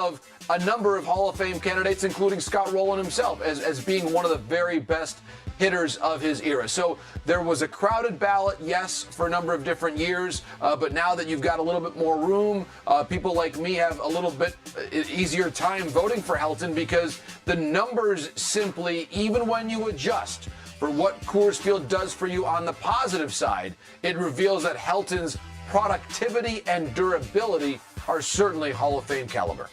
of a number of Hall of Fame candidates, including Scott Rowland himself, as being one of the very best hitters of his era. So there was a crowded ballot, yes, for a number of different years, but now that you've got a little bit more room, people like me have a little bit easier time voting for Helton because the numbers simply, even when you adjust for what Coors Field does for you on the positive side, it reveals that Helton's productivity and durability are certainly Hall of Fame caliber.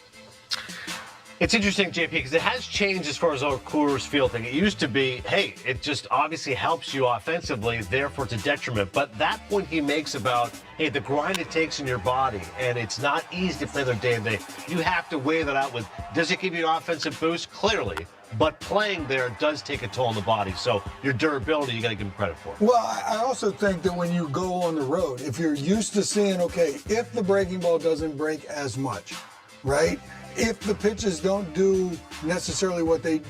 It's interesting, JP, because it has changed as far as our Coors Field thing. It used to be, hey, it just obviously helps you offensively, therefore it's a detriment. But that point he makes about, hey, the grind it takes in your body, and it's not easy to play their day to day. You have to weigh that out with, does it give you an offensive boost? Clearly. But playing there does take a toll on the body. So your durability, you got to give him credit for. Well, I also think that when you go on the road, if you're used to seeing, okay, if the breaking ball doesn't break as much, right? If the pitches don't do necessarily what they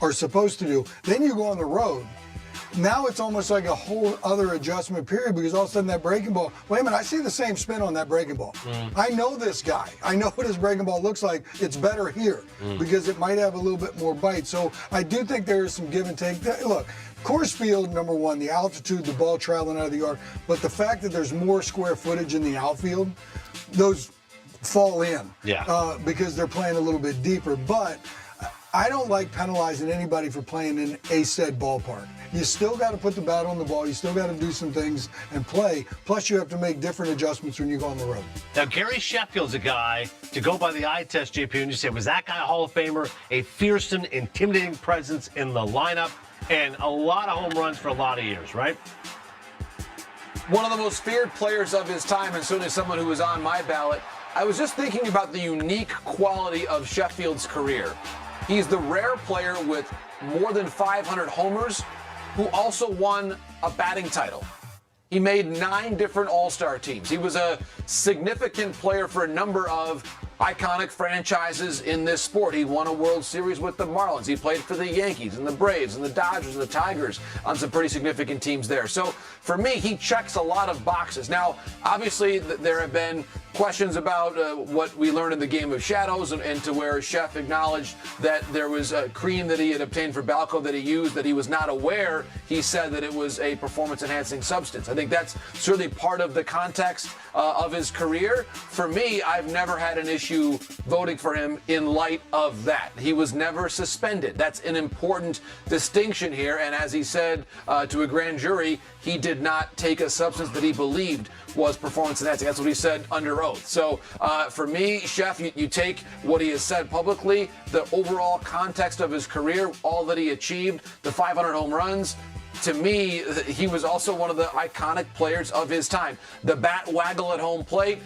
are supposed to do, then you go on the road. Now it's almost like a whole other adjustment period because all of a sudden that breaking ball, wait a minute, I see the same spin on that breaking ball. I know this guy. I know what his breaking ball looks like. It's better here because it might have a little bit more bite. So I do think there is some give and take. Look, Coors Field, number one, the altitude, the ball traveling out of the yard, but the fact that there's more square footage in the outfield, those fall in because they're playing a little bit deeper. But I don't like penalizing anybody for playing in a said ballpark. You still got to put the bat on the ball. You still got to do some things and play. Plus, you have to make different adjustments when you go on the road. Now, Gary Sheffield's a guy to go by the eye test, JP, and you say, was that guy a Hall of Famer? A fearsome, intimidating presence in the lineup and a lot of home runs for a lot of years, right? One of the most feared players of his time, and certainly someone who was on my ballot. I was just thinking about the unique quality of Sheffield's career. He's the rare player with more than 500 homers who also won a batting title. He made 9 different All-Star teams. He was a significant player for a number of iconic franchises in this sport. He won a World Series with the Marlins. He played for the Yankees and the Braves and the Dodgers and the Tigers on some pretty significant teams there. So for me, he checks a lot of boxes. Now, obviously, there have been questions about what we learned in the Game of Shadows and to where Sheff acknowledged that there was a cream that he had obtained for Balco that he used that he was not aware. He said that it was a performance-enhancing substance. I think that's certainly part of the context of his career. For me, I've never had an issue voting for him in light of that. He was never suspended. That's an important distinction here. And as he said to a grand jury, he did not take a substance that he believed was performance-enhancing. That's what he said under oath. So for me, Sheff, you take what he has said publicly, the overall context of his career, all that he achieved, the 500 home runs. To me, he was also one of the iconic players of his time. The bat waggle at home plate.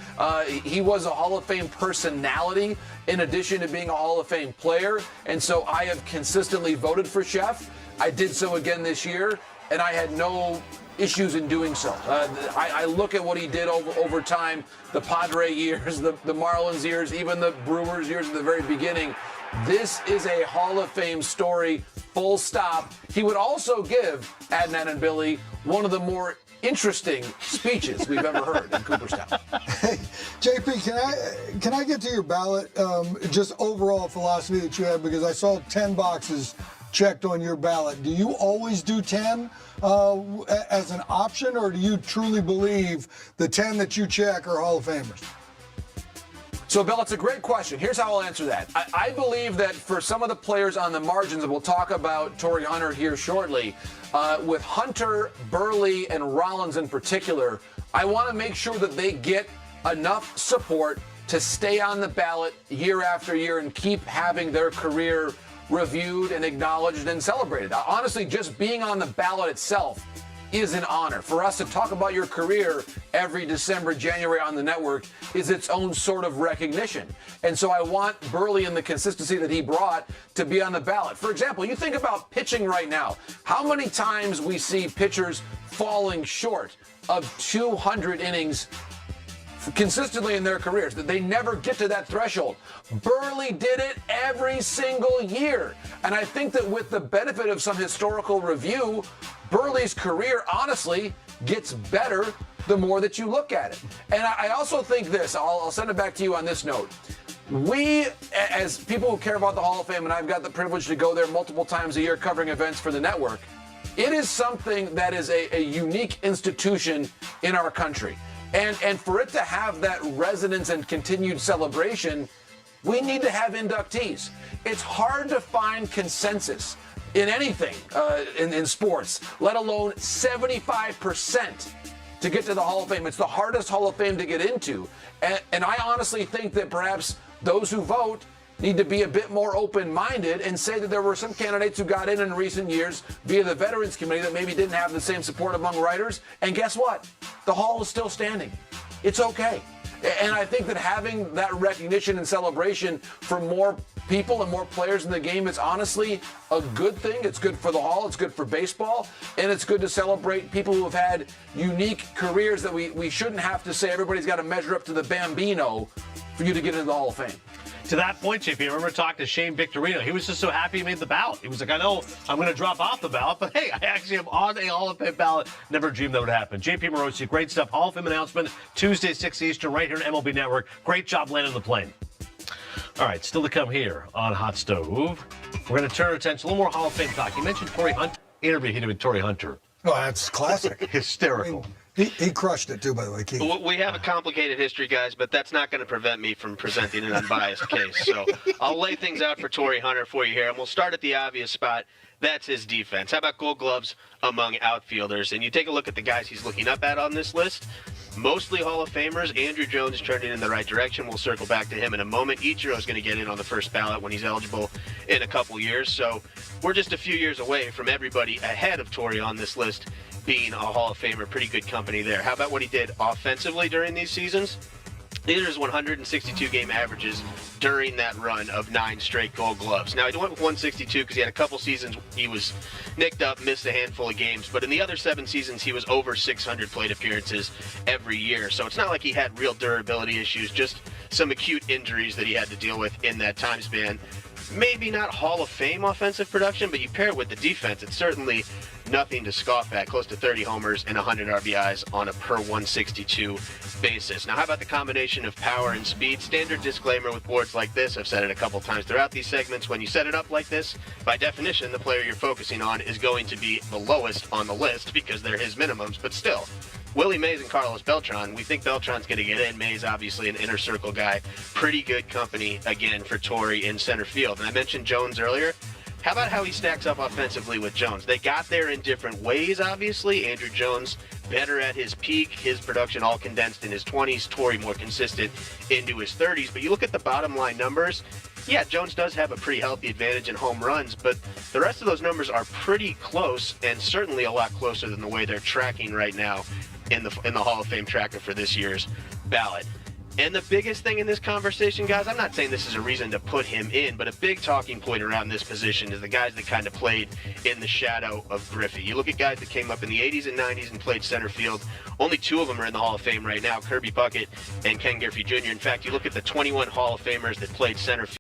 He was a Hall of Fame personality in addition to being a Hall of Fame player. And so I have consistently voted for Sheff. I did so again this year, and I had no issues in doing so. I look at what he did over time, the Padre years, the Marlins years, even the Brewers years at the very beginning. This is a Hall of Fame story, full stop. He would also give, Adnan and Billy, one of the more interesting speeches we've ever heard in Cooperstown. Hey, JP, can I get to your ballot, just overall philosophy that you have, because I saw 10 boxes checked on your ballot. Do you always do 10 as an option, or do you truly believe the 10 that you check are Hall of Famers? So, Bill, it's a great question. Here's how I'll answer that. I believe that for some of the players on the margins, and we'll talk about Torrey Hunter here shortly, with Hunter, Burley, and Rollins in particular, I want to make sure that they get enough support to stay on the ballot year after year and keep having their career reviewed and acknowledged and celebrated. Honestly, just being on the ballot itself is an honor. For us to talk about your career every December, January on the network is its own sort of recognition. And so I want Burley and the consistency that he brought to be on the ballot. For example, you think about pitching right now. How many times we see pitchers falling short of 200 innings consistently in their careers, that they never get to that threshold. Burley did it every single year. And I think that with the benefit of some historical review, Burley's career, honestly, gets better the more that you look at it. And I also think this, I'll send it back to you on this note. We, as people who care about the Hall of Fame, and I've got the privilege to go there multiple times a year covering events for the network, it is something that is a unique institution in our country. And for it to have that resonance and continued celebration, we need to have inductees. It's hard to find consensus in anything in sports, let alone 75% to get to the Hall of Fame. It's the hardest Hall of Fame to get into. And I honestly think that perhaps those who vote need to be a bit more open-minded and say that there were some candidates who got in recent years via the Veterans Committee that maybe didn't have the same support among writers. And guess what? The Hall is still standing. It's okay. And I think that having that recognition and celebration for more people and more players in the game is honestly a good thing. It's good for the Hall. It's good for baseball. And it's good to celebrate people who have had unique careers that we shouldn't have to say everybody's got to measure up to the Bambino for you to get into the Hall of Fame. To that point, JP, I remember talking to Shane Victorino. He was just so happy he made the ballot. He was like, I know I'm going to drop off the ballot, but hey, I actually am on a Hall of Fame ballot. Never dreamed that would happen. JP Morosi, great stuff. Hall of Fame announcement, Tuesday, 6 Eastern, right here on MLB Network. Great job landing the plane. All right, still to come here on Hot Stove. We're going to turn our attention a little more Hall of Fame talk. You mentioned Torrey Hunter. Interview he did with Torrey Hunter. Oh, that's classic. Hysterical. I mean, he crushed it, too, by the way, Keith. We have a complicated history, guys, but that's not going to prevent me from presenting an unbiased case. So I'll lay things out for Torrey Hunter for you here, and we'll start at the obvious spot. That's his defense. How about Gold Gloves among outfielders? And you take a look at the guys he's looking up at on this list. Mostly Hall of Famers. Andrew Jones is turning in the right direction. We'll circle back to him in a moment. Ichiro is going to get in on the first ballot when he's eligible in a couple years. So we're just a few years away from everybody ahead of Torrey on this list being a Hall of Famer. Pretty good company there. How about what he did offensively during these seasons? These are his 162 game averages during that run of 9 straight Gold Gloves. Now, he went with 162 because he had a couple seasons he was nicked up, missed a handful of games, but in the other 7 seasons, he was over 600 plate appearances every year. So it's not like he had real durability issues, just some acute injuries that he had to deal with in that time span. Maybe not Hall of Fame offensive production, but you pair it with the defense, it's certainly nothing to scoff at. Close to 30 homers and 100 RBIs on a per 162 basis. Now, how about the combination of power and speed? Standard disclaimer with boards like this, I've said it a couple times throughout these segments, when you set it up like this, by definition, the player you're focusing on is going to be the lowest on the list because they're his minimums, but still. Willie Mays and Carlos Beltran. We think Beltran's going to get in. Mays, obviously, an inner circle guy. Pretty good company, again, for Torrey in center field. And I mentioned Jones earlier. How about how he stacks up offensively with Jones? They got there in different ways, obviously. Andrew Jones better at his peak, his production all condensed in his 20s. Torrey more consistent into his 30s. But you look at the bottom line numbers. Yeah, Jones does have a pretty healthy advantage in home runs, but the rest of those numbers are pretty close and certainly a lot closer than the way they're tracking right now in the Hall of Fame tracker for this year's ballot. And the biggest thing in this conversation, guys, I'm not saying this is a reason to put him in, but a big talking point around this position is the guys that kind of played in the shadow of Griffey. You look at guys that came up in the 80s and 90s and played center field. Only 2 of them are in the Hall of Fame right now, Kirby Puckett and Ken Griffey Jr. In fact, you look at the 21 Hall of Famers that played center field.